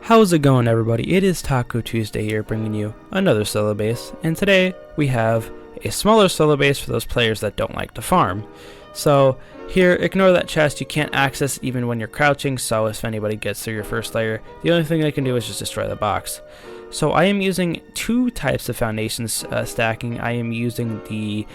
How's it going, everybody? It is Taco Tuesday here, bringing you another solo base, and today we have a smaller solo base for those players that don't like to farm. So here, ignore that chest. You can't access it even when you're crouching, so if anybody gets through your first layer, the only thing they can do is just destroy the box. So I am using two types of foundation stacking. I am using the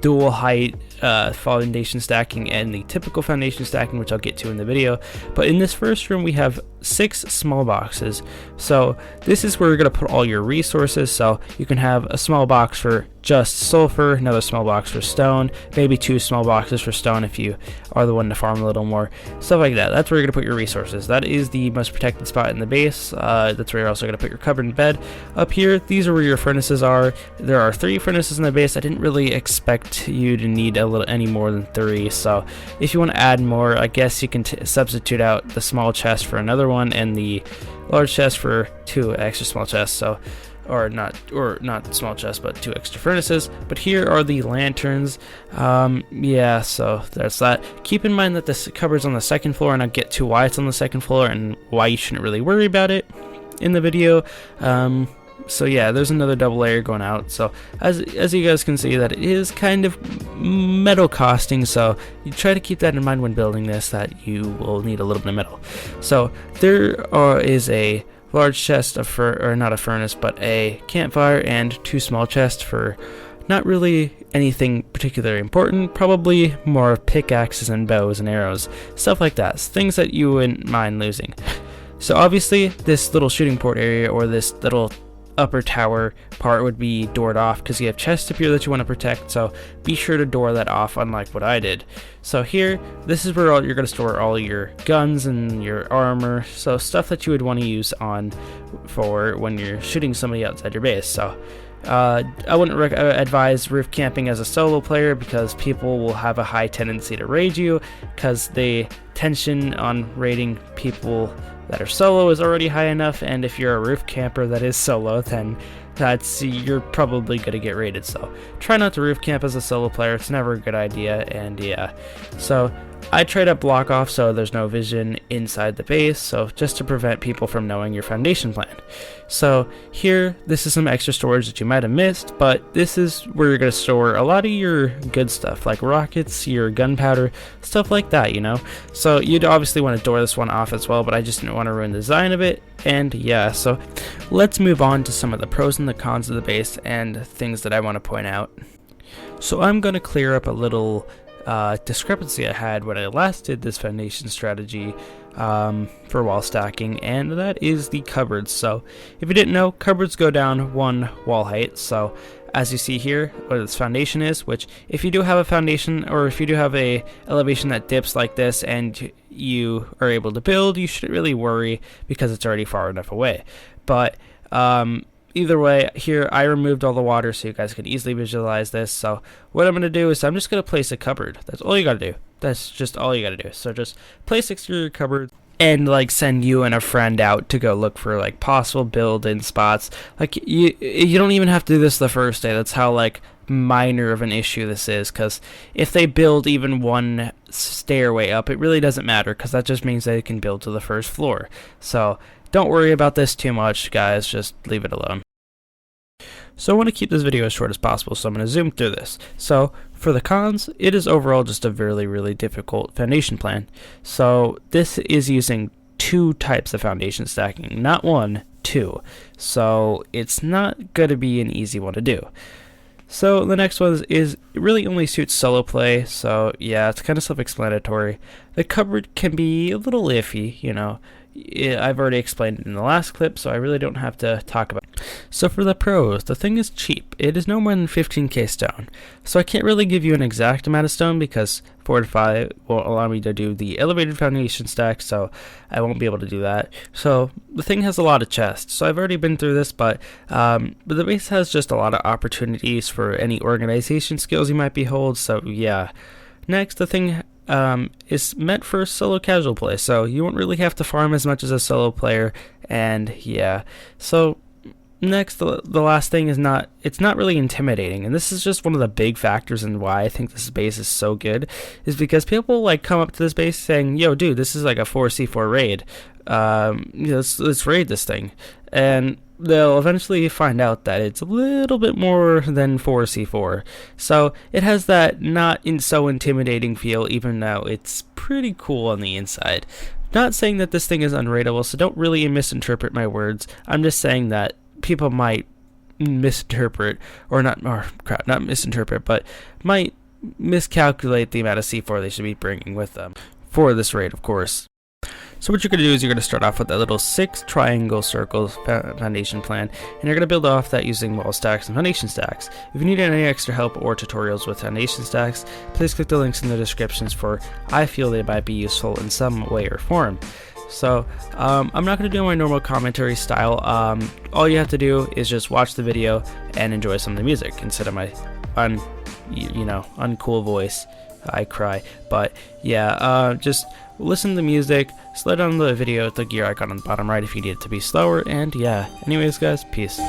dual height foundation stacking and the typical foundation stacking, which I'll get to in the video. But in this first room we have 6 small boxes. So this is where you're going to put all your resources. So you can have a small box for just sulfur, another small box for stone, maybe 2 small boxes for stone if you are the one to farm a little more, stuff like that. That's where you're going to put your resources. That is the most protected spot in the base. That's where you're also going to put your cupboard and bed. Up here, these are where your furnaces are. There are 3 furnaces in the base. I didn't really expect you to need any more than 3, so if you want to add more, I guess you can substitute out the small chest for another one and the large chest for 2 extra small chests. So or not small chests, but 2 extra furnaces. But here are the lanterns. Yeah, so there's that. Keep in mind that this cupboard's on the 2nd floor, and I'll get to why it's on the 2nd floor and why you shouldn't really worry about it in the video. So yeah, there's another double layer going out. So as you guys can see, that it is kind of metal costing, so you try to keep that in mind when building this, that you will need a little bit of metal. So there is a large chest of not a furnace, but a campfire, and 2 small chests for not really anything particularly important, probably more pickaxes and bows and arrows, stuff like that, things that you wouldn't mind losing. So obviously this little shooting port area, or this little upper tower part, would be doored off because you have chests up here that you want to protect, so be sure to door that off, unlike what I did. So here, this is where you're going to store all your guns and your armor, so stuff that you would want to use for when you're shooting somebody outside your base. So I wouldn't advise roof camping as a solo player, because people will have a high tendency to raid you, because the tension on raiding people that are solo is already high enough, and if you're a roof camper that is solo, then you're probably gonna get raided. So try not to roof camp as a solo player. It's never a good idea. And yeah, so I try to block off so there's no vision inside the base, so just to prevent people from knowing your foundation plan. So here, this is some extra storage that you might have missed, but this is where you're going to store a lot of your good stuff, like rockets, your gunpowder, stuff like that, you know. So you'd obviously want to door this one off as well, but I just didn't want to ruin the design of it. And yeah, so let's move on to some of the pros and the cons of the base and things that I want to point out. So I'm going to clear up a little discrepancy I had when I last did this foundation strategy for wall stacking, and that is the cupboards. So if you didn't know, cupboards go down 1 wall height. So as you see here, what this foundation is, which if you do have a foundation, or if you do have a elevation that dips like this and you are able to build, you shouldn't really worry because it's already far enough away. But either way, here I removed all the water so you guys can easily visualize this. So what I'm going to do is I'm just going to place a cupboard. That's all you got to do. That's just all you got to do. So just place exterior cupboard and like send you and a friend out to go look for like possible build-in spots. Like you don't even have to do this the first day. That's how like minor of an issue this is, because if they build even 1 stairway up, it really doesn't matter, because that just means they can build to the first floor. So don't worry about this too much, guys, just leave it alone. So I want to keep this video as short as possible, so I'm going to zoom through this. So for the cons, it is overall just a really difficult foundation plan. So this is using 2 types of foundation stacking, not 1, 2. So it's not going to be an easy one to do. So the next one is it really only suits solo play, so yeah, it's kind of self-explanatory. The cupboard can be a little iffy, you know. I've already explained it in the last clip, so I really don't have to talk about it. So for the pros, the thing is cheap. It is no more than 15k stone. So I can't really give you an exact amount of stone because Fortify won't allow me to do the elevated foundation stack, so I won't be able to do that. So the thing has a lot of chests. So I've already been through this, but the base has just a lot of opportunities for any organization skills you might behold, so yeah. Next, the thing is meant for solo casual play, so you won't really have to farm as much as a solo player, and yeah, so next, the last thing is it's not really intimidating, and this is just one of the big factors in why I think this base is so good, is because people like come up to this base saying, yo dude, this is like a 4c4 raid, let's raid this thing, and they'll eventually find out that it's a little bit more than 4c4, so it has that not so intimidating feel, even though it's pretty cool on the inside. Not saying that this thing is unrateable, so don't really misinterpret my words. I'm just saying that people might misinterpret, not misinterpret, but might miscalculate the amount of C4 they should be bringing with them for this raid, of course. So what you're going to do is you're going to start off with that little 6 triangle circle foundation plan, and you're going to build off that using wall stacks and foundation stacks. If you need any extra help or tutorials with foundation stacks, please click the links in the descriptions, for I feel they might be useful in some way or form. So I'm not going to do my normal commentary style. All you have to do is just watch the video and enjoy some of the music instead of my uncool voice. I cry. But yeah, just listen to the music, slow down the video with the gear icon on the bottom right if you need it to be slower, and yeah, anyways guys, peace.